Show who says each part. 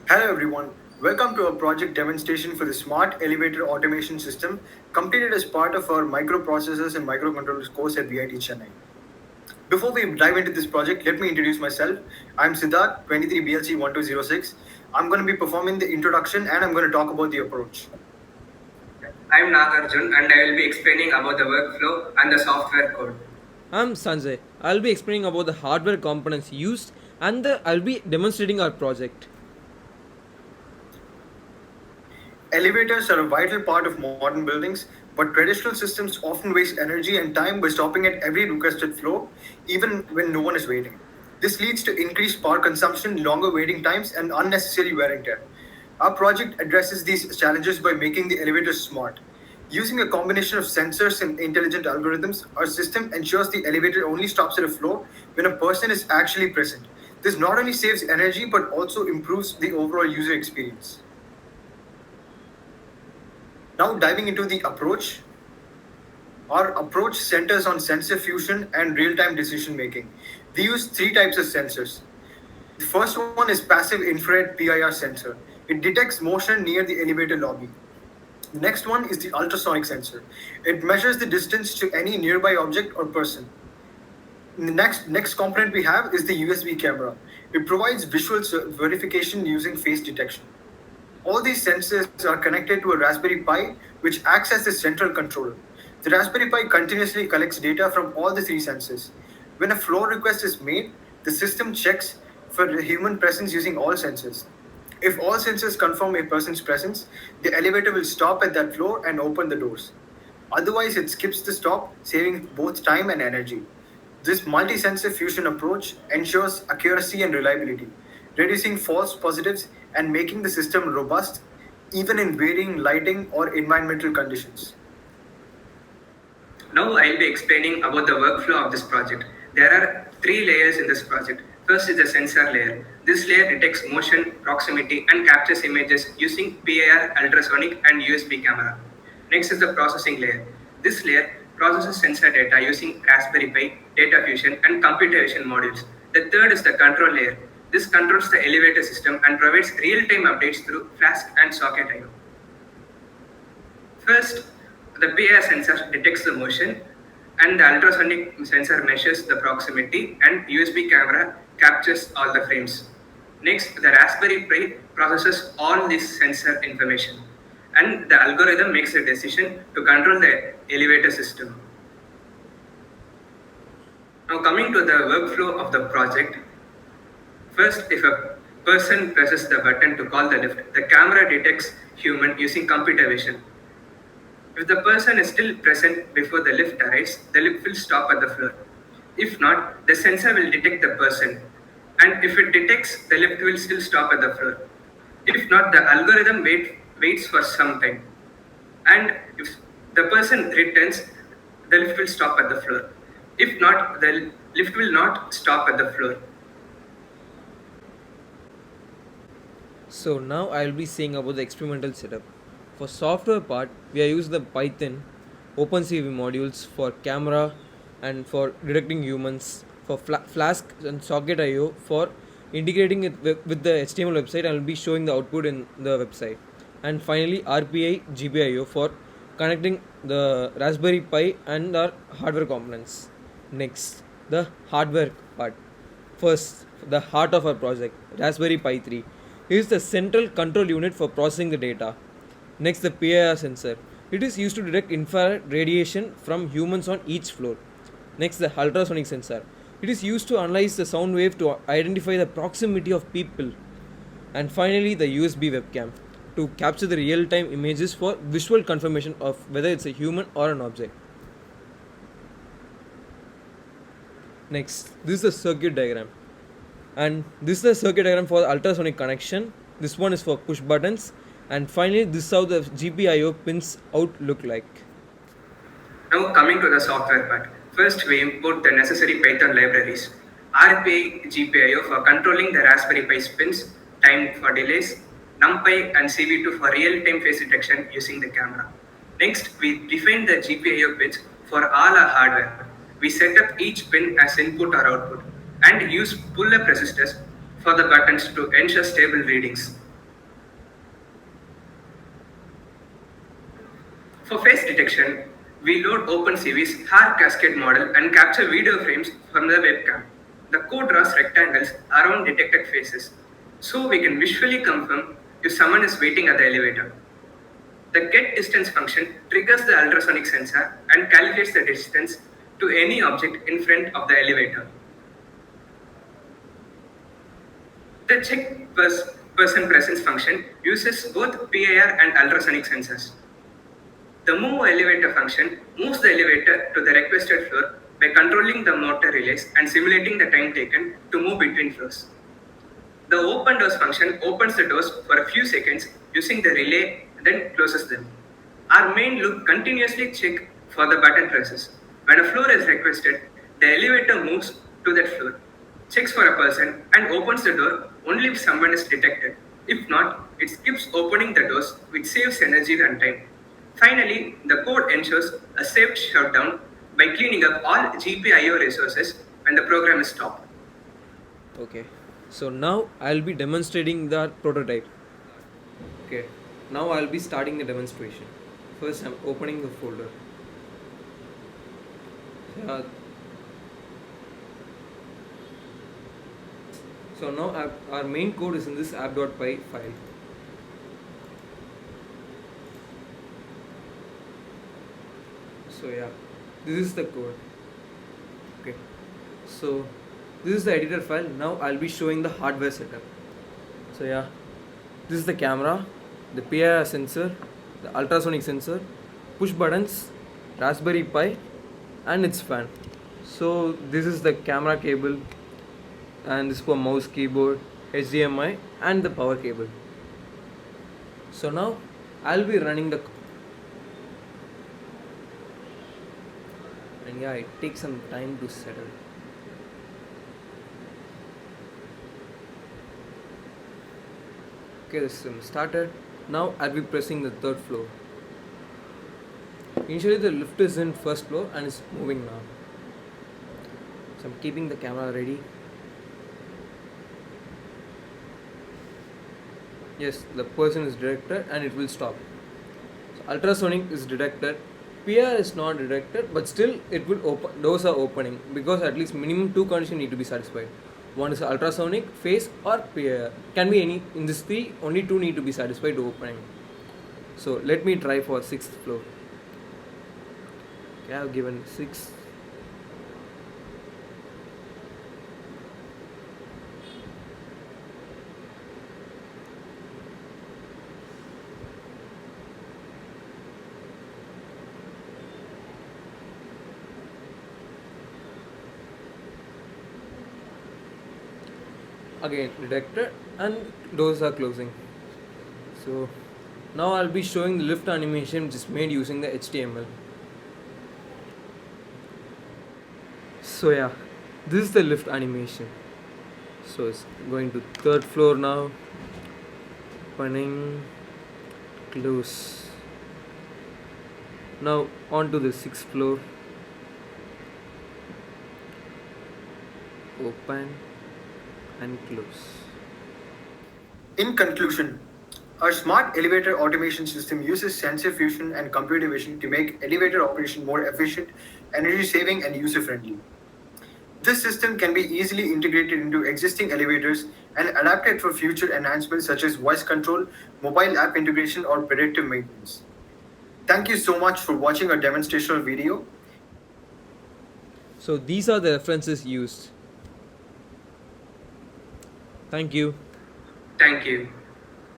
Speaker 1: Hello everyone, welcome to our project demonstration for the Smart Elevator Automation System completed as part of our Microprocessors and Microcontrollers course at VIT Chennai. Before we dive into this project, let me introduce myself. I'm Siddharth, 23BLC1206. I'm going to be performing the introduction and I'm going to talk about the approach.
Speaker 2: I'm Nagarjun and I will be explaining about the workflow and the software code.
Speaker 3: I'm Sanjay. I'll be explaining about the hardware components used and I'll be demonstrating our project.
Speaker 1: Elevators are a vital part of modern buildings, but traditional systems often waste energy and time by stopping at every requested floor, even when no one is waiting. This leads to increased power consumption, longer waiting times, and unnecessary wear and tear. Our project addresses these challenges by making the elevators smart. Using a combination of sensors and intelligent algorithms, our system ensures the elevator only stops at a floor when a person is actually present. This not only saves energy but also improves the overall user experience. Now, diving into the approach, our approach centers on sensor fusion and real time decision making. We use three types of sensors. The first one is passive infrared PIR sensor, it detects motion near the elevator lobby. The next one is the ultrasonic sensor, it measures the distance to any nearby object or person. The next component we have is the USB camera. It provides visual verification using face detection. All these sensors are connected to a Raspberry Pi, which acts as the central controller. The Raspberry Pi continuously collects data from all the three sensors. When a floor request is made, the system checks for the human presence using all sensors. If all sensors confirm a person's presence, the elevator will stop at that floor and open the doors. Otherwise, it skips the stop, saving both time and energy. This multi sensor fusion approach ensures accuracy and reliability, reducing false positives and making the system robust even in varying lighting or environmental conditions.
Speaker 2: Now I will be explaining about the workflow of this project. There are three layers in this project. First is the sensor layer. This layer detects motion, proximity and captures images using PIR, ultrasonic and USB camera. Next is the processing layer. This layer processes sensor data using Raspberry Pi, data fusion and computer vision modules. The third is the control layer. This controls the elevator system and provides real-time updates through Flask and socket I/O. First, the PIR sensor detects the motion and the ultrasonic sensor measures the proximity and USB camera captures all the frames. Next, the Raspberry Pi processes all this sensor information and the algorithm makes a decision to control the elevator system. Now coming to the workflow of the project, first if a person presses the button to call the lift, the camera detects human using computer vision. If the person is still present before the lift arrives, the lift will stop at the floor. If not, the sensor will detect the person. And if it detects, the lift will still stop at the floor. If not, the algorithm waits for some time. And if the person returns, the lift will stop at the floor. If not, the lift will not stop at the floor.
Speaker 3: So now I'll be saying about the experimental setup. For software part, we are using the Python, OpenCV modules for camera and for detecting humans, for Flask and socket I/O for integrating it with the HTML website. I'll be showing the output in the website. And finally, RPI GPIO for connecting the Raspberry Pi and our hardware components. Next, the hardware part. First, the heart of our project, Raspberry Pi 3, is the central control unit for processing the data. Next, the PIR sensor. It is used to detect infrared radiation from humans on each floor. Next, the ultrasonic sensor. It is used to analyze the sound wave to identify the proximity of people. And finally, the USB webcam to capture the real time images for visual confirmation of whether it's a human or an object. Next, this is the circuit diagram. And this is the circuit diagram for the ultrasonic connection. This one is for push buttons. And finally, this is how the GPIO pins out look like.
Speaker 2: Now coming to the software part. First we import the necessary Python libraries. RPI GPIO for controlling the Raspberry Pi spins, time for delays, NumPy and CV2 for real-time face detection using the camera. Next, we define the GPIO pins for all our hardware. We set up each pin as input or output and use pull-up resistors for the buttons to ensure stable readings. For face detection, we load OpenCV's hair cascade model and capture video frames from the webcam. The code draws rectangles around detected faces, so we can visually confirm if someone is waiting at the elevator. The get distance function triggers the ultrasonic sensor and calculates the distance to any object in front of the elevator. The check person presence function uses both PIR and ultrasonic sensors. The move elevator function moves the elevator to the requested floor by controlling the motor relays and simulating the time taken to move between floors. The open doors function opens the doors for a few seconds using the relay and then closes them. Our main loop continuously checks for the button presses. When a floor is requested, the elevator moves to that floor, checks for a person, and opens the door only if someone is detected. If not, it skips opening the doors, which saves energy and time. Finally, the code ensures a safe shutdown by cleaning up all GPIO resources when the program is stopped.
Speaker 3: Okay, so now I'll be demonstrating the prototype. Okay, now I'll be starting the demonstration. First, I'm opening the folder. So now our main code is in this app.py file. So yeah, this is the code. Okay, so this is the editor file. Now I'll be showing the hardware setup. So yeah, this is the camera, the PIR sensor, the ultrasonic sensor, push buttons, Raspberry Pi, and its fan. So this is the camera cable, and this for mouse, keyboard, HDMI, and the power cable. So now I'll be running the, and yeah, it takes some time to settle. Okay, the system started. Now I'll be pressing the third floor. Initially the lift is in first floor and it's moving now. So I'm keeping the camera ready. Yes, the person is detected and it will stop. So ultrasonic is detected. PIR is not detected, but still it will open. Doors are opening because at least minimum two conditions need to be satisfied. One is ultrasonic, phase, or PIR. Can be any. In this three, only two need to be satisfied to opening. So let me try for 6th floor. Okay, I have given 6. Again detected and doors are closing. So now I'll be showing the lift animation which is made using the HTML. So yeah, this is the lift animation. So it's going to 3rd floor now. Opening, close. Now on to the 6th floor. Open and close.
Speaker 1: In conclusion, our smart elevator automation system uses sensor fusion and computer vision to make elevator operation more efficient, energy saving, and user friendly. This system can be easily integrated into existing elevators and adapted for future enhancements such as voice control, mobile app integration, or predictive maintenance. Thank you so much for watching our demonstrational video.
Speaker 3: So these are the references used. Thank you.
Speaker 2: Thank you.